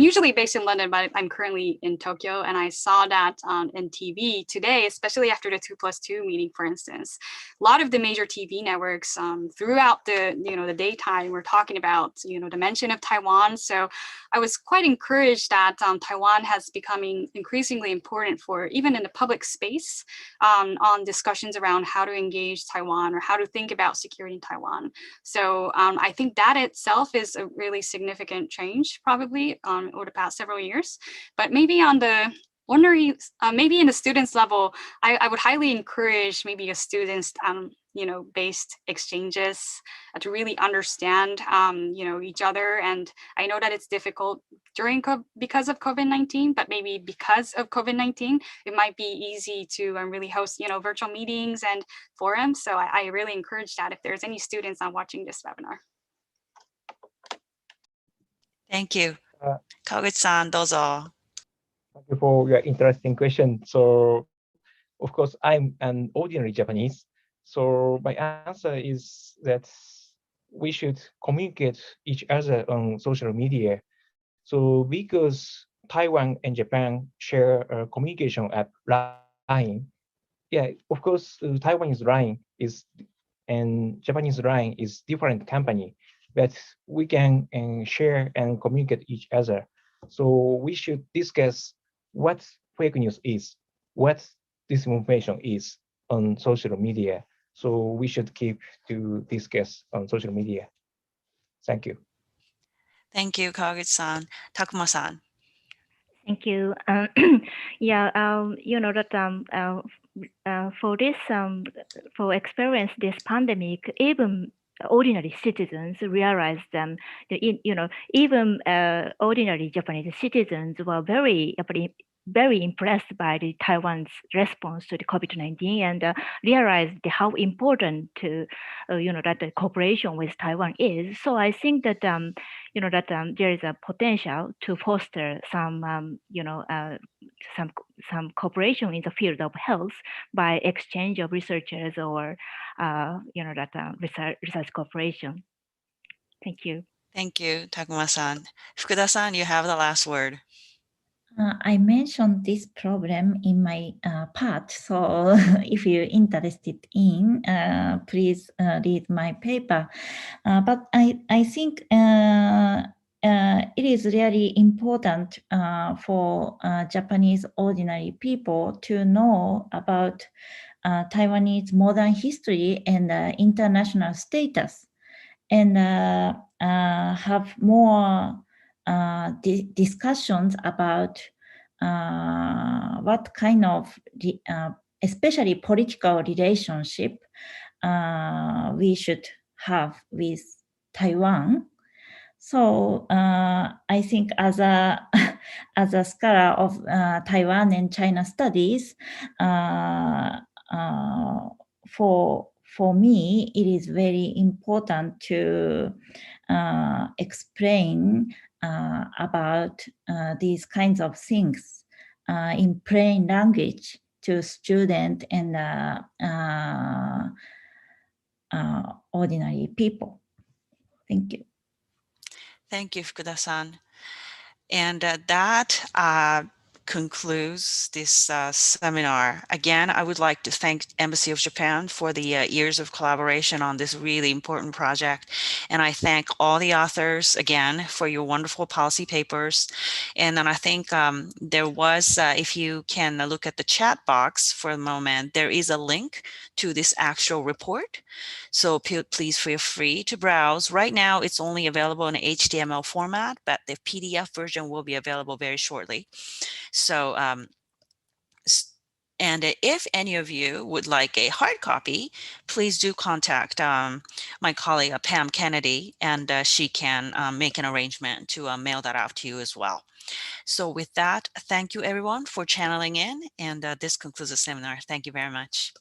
usually based in London, but I'm currently in Tokyo, and I saw that in TV today, especially after the 2+2 meeting, for instance. A lot of the major TV networks throughout the daytime were talking about, the mention of Taiwan. So I was quite encouraged that Taiwan has becoming increasingly important for even in the public space on discussions around how to engage Taiwan or how to think about security in Taiwan. So I think that itself is a really significant change probably over the past several years. But maybe on the ordinary, maybe in the students level, I would highly encourage maybe a students based exchanges to really understand each other. And I know that it's difficult because of COVID-19, but maybe because of COVID-19, it might be easy to really host virtual meetings and forums. So I really encourage that if there's any students watching this webinar. Thank you. Kawaguchi-san, dozo. Thank you for your interesting question. So, of course, I'm an ordinary Japanese. So my answer is that we should communicate each other on social media. So because Taiwan and Japan share a communication app, Line. Yeah, of course, Taiwanese Line and Japanese Line is different company, but we can share and communicate each other. So we should discuss what fake news is, what disinformation is on social media. So we should keep to discuss on social media. Thank you. Thank you, Kawaguchi-san. Takuma-san. Thank you. Yeah, you know that for this for experience this pandemic, even ordinary citizens realized even ordinary Japanese citizens were very impressed by the Taiwan's response to the COVID-19 and realized how important to that the cooperation with Taiwan is. So I think that there is a potential to foster some some cooperation in the field of health by exchange of researchers or research cooperation. Thank you. Thank you, Takuma-san. Fukuda-san, you have the last word. I mentioned this problem in my part, so if you're interested in, please read my paper. But I think it is really important for Japanese ordinary people to know about Taiwanese modern history and international status, and have more discussions about what kind of, especially political relationship, we should have with Taiwan. So I think as a as a scholar of Taiwan and China studies, for me, it is very important to explain about these kinds of things in plain language to students and ordinary people. Thank you. Thank you, Fukuda-san. And that concludes this seminar. Again, I would like to thank Embassy of Japan for the years of collaboration on this really important project. And I thank all the authors again for your wonderful policy papers. And then I think there was, if you can look at the chat box for a moment, there is a link to this actual report. So please feel free to browse. Right now, it's only available in HTML format, but the PDF version will be available very shortly. So, and if any of you would like a hard copy, please do contact my colleague Pam Kennedy, and she can make an arrangement to mail that out to you as well. So with that, thank you everyone for channeling in, and this concludes the seminar. Thank you very much.